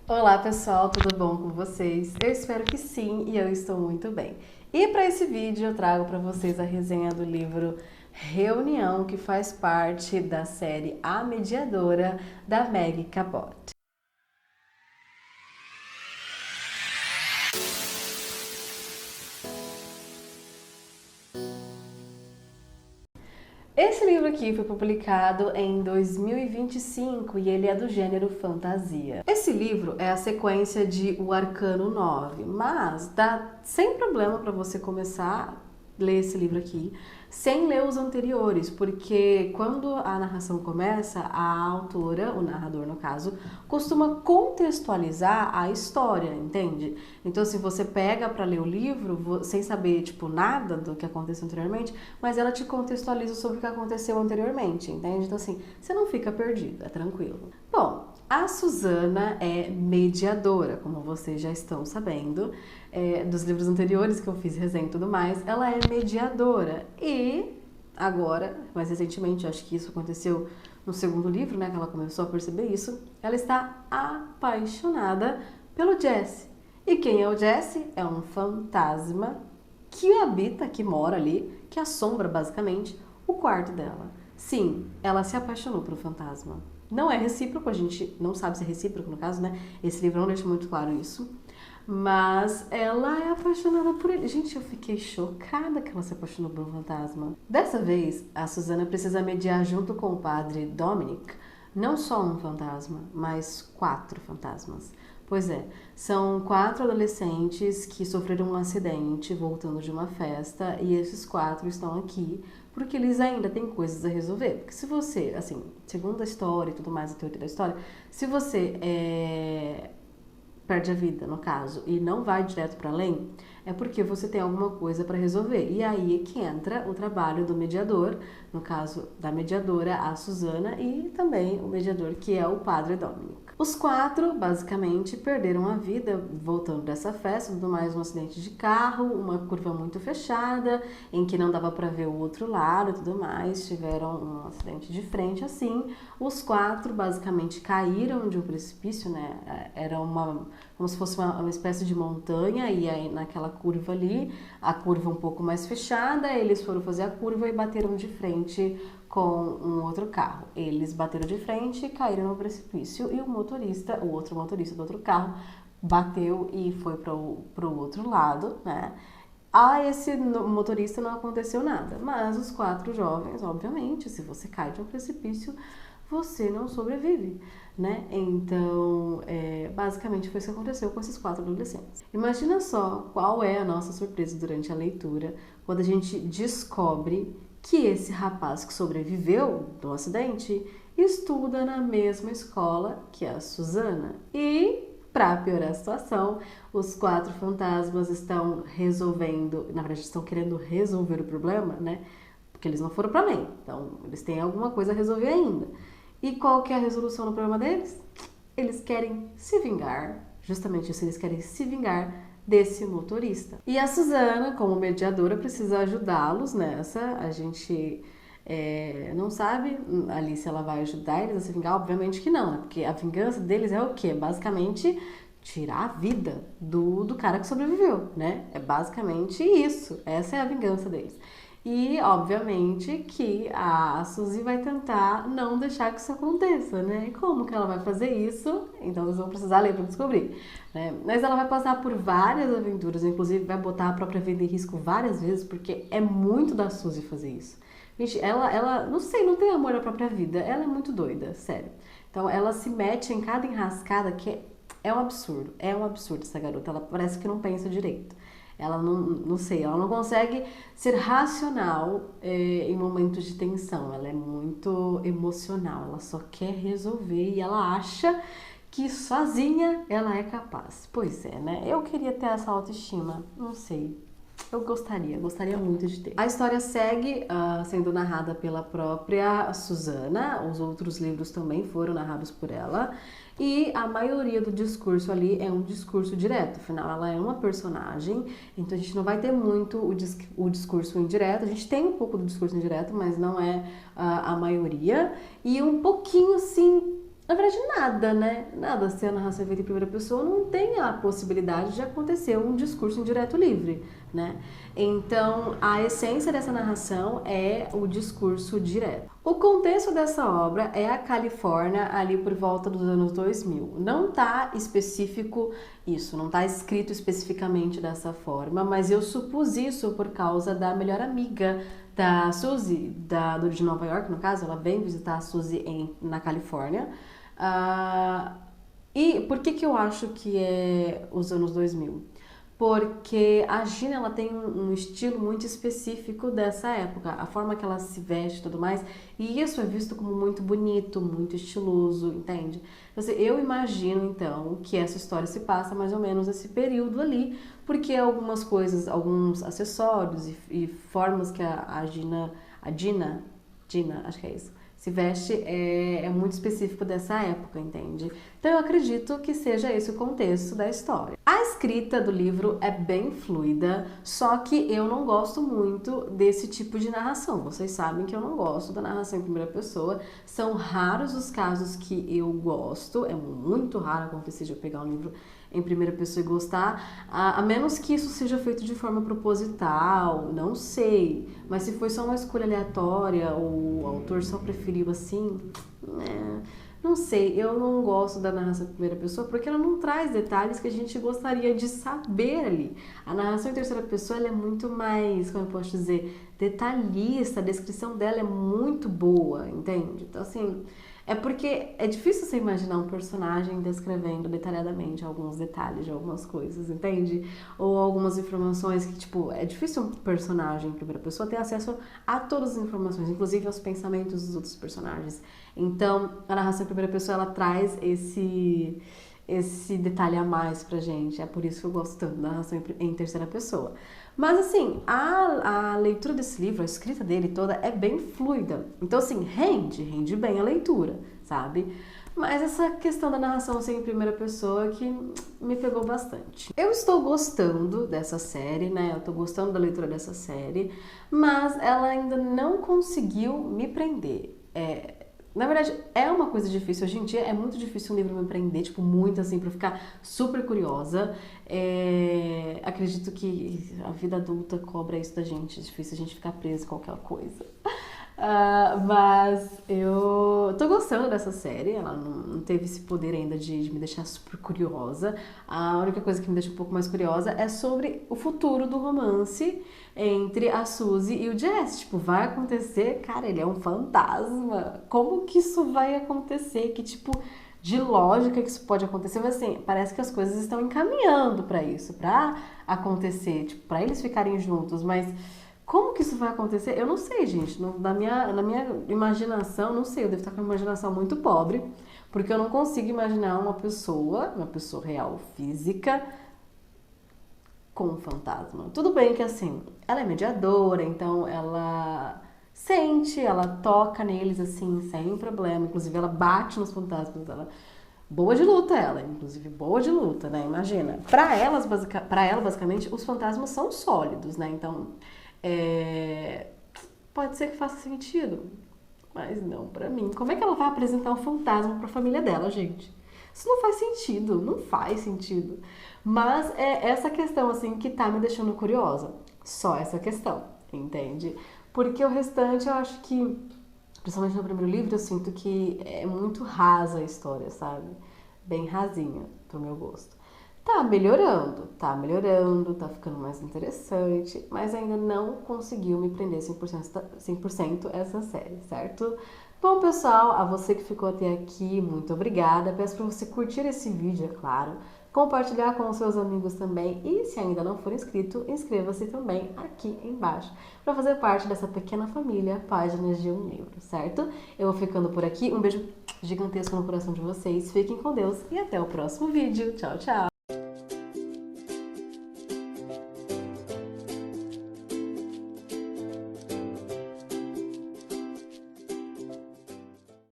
Olá pessoal, tudo bom com vocês? Eu espero que sim e eu estou muito bem. E para esse vídeo eu trago para vocês a resenha do livro Reunião, que faz parte da série A Mediadora da Meg Cabot. Esse livro aqui foi publicado em 2025 e ele é do gênero fantasia. Esse livro é a sequência de O Arcano 9, mas dá sem problema para você começar a ler esse livro aqui sem ler os anteriores, porque quando a narração começa, a autora, o narrador no caso, costuma contextualizar a história, entende? Então, se você pega para ler o livro sem saber, tipo, nada do que aconteceu anteriormente, mas ela te contextualiza sobre o que aconteceu anteriormente, entende? Então, assim, você não fica perdido, é tranquilo. Bom, a Susana é mediadora, como vocês já estão sabendo, dos livros anteriores que eu fiz resenha e tudo mais, ela é mediadora e agora, mais recentemente, acho que isso aconteceu no segundo livro, né, que ela começou a perceber isso, ela está apaixonada pelo Jesse. E quem é o Jesse? É um fantasma que habita, que mora ali, que assombra basicamente o quarto dela. Sim, ela se apaixonou pelo fantasma. Não é recíproco, a gente não sabe se é recíproco no caso, né? Esse livro não deixa muito claro isso. Mas ela é apaixonada por ele. Gente, eu fiquei chocada que ela se apaixonou pelo fantasma. Dessa vez, a Susana precisa mediar junto com o padre Dominic não só um fantasma, mas 4 fantasmas. Pois é, são 4 adolescentes que sofreram um acidente voltando de uma festa e esses 4 estão aqui porque eles ainda têm coisas a resolver. Porque se você, assim, segundo a história e tudo mais, a teoria da história, se você perde a vida, no caso, e não vai direto para além, é porque você tem alguma coisa para resolver. E aí é que entra o trabalho do mediador, no caso da mediadora, a Susana, e também o mediador, que é o padre Dominic. Os 4, basicamente, perderam a vida voltando dessa festa, tudo mais um acidente de carro, uma curva muito fechada, em que não dava para ver o outro lado e tudo mais, tiveram um acidente de frente, assim. Os 4, basicamente, caíram de um precipício, né? Era como se fosse uma espécie de montanha, e aí naquela curva ali, a curva um pouco mais fechada, eles foram fazer a curva e bateram de frente com um outro carro. Eles bateram de frente, caíram no precipício e o outro motorista do outro carro, bateu e foi para o outro lado, né? A esse motorista não aconteceu nada, mas os 4 jovens, obviamente, se você cai de um precipício, você não sobrevive, né? Então, basicamente foi isso que aconteceu com esses 4 adolescentes. Imagina só qual é a nossa surpresa durante a leitura, quando a gente descobre que esse rapaz que sobreviveu do acidente estuda na mesma escola que a Susana. E, para piorar a situação, os 4 fantasmas estão resolvendo, na verdade estão querendo resolver o problema, né? Porque eles não foram para além, então eles têm alguma coisa a resolver ainda. E qual que é a resolução do problema deles? Eles querem se vingar, justamente isso, eles querem se vingar desse motorista. E a Susana, como mediadora, precisa ajudá-los nessa. A gente não sabe ali se ela vai ajudar eles a se vingar, obviamente que não, né? Porque a vingança deles é o quê? Basicamente tirar a vida do cara que sobreviveu, né? É basicamente isso. Essa é a vingança deles. E, obviamente, que a Suzy vai tentar não deixar que isso aconteça, né? E como que ela vai fazer isso? Então, vocês vão precisar ler para descobrir, né? Mas ela vai passar por várias aventuras, inclusive vai botar a própria vida em risco várias vezes, porque é muito da Suzy fazer isso. Gente, ela, não sei, não tem amor à própria vida. Ela é muito doida, sério. Então, ela se mete em cada enrascada que é um absurdo. É um absurdo essa garota. Ela parece que não pensa direito. Ela não sei, ela não consegue ser racional em momentos de tensão. Ela é muito emocional, ela só quer resolver e ela acha que sozinha ela é capaz. Pois é, né? Eu queria ter essa autoestima, não sei. Eu gostaria muito de ter. A história segue sendo narrada pela própria Susana, os outros livros também foram narrados por ela, e a maioria do discurso ali é um discurso direto, afinal ela é uma personagem, então a gente não vai ter muito o discurso indireto, a gente tem um pouco do discurso indireto, mas não é a maioria, e um pouquinho sim Na verdade, nada, né? Nada, se a narração é feita em primeira pessoa, não tem a possibilidade de acontecer um discurso indireto livre, né? Então, a essência dessa narração é o discurso direto. O contexto dessa obra é a Califórnia ali por volta dos anos 2000. Não tá específico isso, não tá escrito especificamente dessa forma, mas eu supus isso por causa da melhor amiga da Suzy, de Nova York, no caso, ela vem visitar a Suzy na Califórnia. E por que eu acho que é os anos 2000? Porque a Gina, ela tem um estilo muito específico dessa época, a forma que ela se veste e tudo mais, e isso é visto como muito bonito, muito estiloso, entende? Eu imagino, então, que essa história se passa mais ou menos esse período ali, porque algumas coisas, alguns acessórios e formas que a Gina, acho que é isso, se veste é muito específico dessa época, entende? Então eu acredito que seja esse o contexto da história. A escrita do livro é bem fluida, só que eu não gosto muito desse tipo de narração. Vocês sabem que eu não gosto da narração em primeira pessoa. São raros os casos que eu gosto, é muito raro acontecer de eu pegar um livro em primeira pessoa e gostar, a menos que isso seja feito de forma proposital, não sei. Mas se foi só uma escolha aleatória, ou o autor só preferiu assim, não sei, eu não gosto da narração em primeira pessoa porque ela não traz detalhes que a gente gostaria de saber ali. A narração em terceira pessoa ela é muito mais, como eu posso dizer, detalhista, a descrição dela é muito boa, entende? Então assim, é porque é difícil você imaginar um personagem descrevendo detalhadamente alguns detalhes de algumas coisas, entende? Ou algumas informações que, tipo, é difícil um personagem em primeira pessoa ter acesso a todas as informações, inclusive aos pensamentos dos outros personagens. Então, a narração em primeira pessoa, ela traz esse detalhe a mais pra gente. É por isso que eu gosto tanto da narração em terceira pessoa. Mas assim, a leitura desse livro, a escrita dele toda é bem fluida. Então assim, rende bem a leitura, sabe? Mas essa questão da narração assim, em primeira pessoa que me pegou bastante. Eu estou gostando dessa série, né? Eu tô gostando da leitura dessa série, mas ela ainda não conseguiu me prender. Na verdade, é uma coisa difícil. Hoje em dia é muito difícil um livro me prender, tipo, muito assim, pra eu ficar super curiosa. Acredito que a vida adulta cobra isso da gente. É difícil a gente ficar preso em qualquer coisa. Mas eu tô gostando dessa série, ela não teve esse poder ainda de me deixar super curiosa. A única coisa que me deixa um pouco mais curiosa é sobre o futuro do romance entre a Suzy e o Jess. Tipo, vai acontecer? Cara, ele é um fantasma. Como que isso vai acontecer? Que tipo de lógica que isso pode acontecer? Mas assim, parece que as coisas estão encaminhando pra isso, pra acontecer, tipo, pra eles ficarem juntos, mas como que isso vai acontecer? Eu não sei, gente. Na minha imaginação, não sei, eu devo estar com uma imaginação muito pobre, porque eu não consigo imaginar uma pessoa real, física, com um fantasma. Tudo bem que assim, ela é mediadora, então ela sente, ela toca neles assim, sem problema. Inclusive, ela bate nos fantasmas, ela boa de luta ela, inclusive boa de luta, né? Imagina. Pra ela, basicamente, os fantasmas são sólidos, né? Então, pode ser que faça sentido, mas não pra mim. Como é que ela vai apresentar um fantasma pra família dela, gente? Isso não faz sentido, não faz sentido. Mas é essa questão, assim, que tá me deixando curiosa. Só essa questão, entende? Porque o restante, eu acho que, principalmente no primeiro livro, eu sinto que é muito rasa a história, sabe? Bem rasinha, pro meu gosto. Tá melhorando, tá ficando mais interessante, mas ainda não conseguiu me prender 100% essa série, certo? Bom, pessoal, a você que ficou até aqui, muito obrigada. Peço para você curtir esse vídeo, é claro, compartilhar com os seus amigos também e se ainda não for inscrito, inscreva-se também aqui embaixo para fazer parte dessa pequena família Páginas de um Livro, certo? Eu vou ficando por aqui, um beijo gigantesco no coração de vocês, fiquem com Deus e até o próximo vídeo. Tchau, tchau!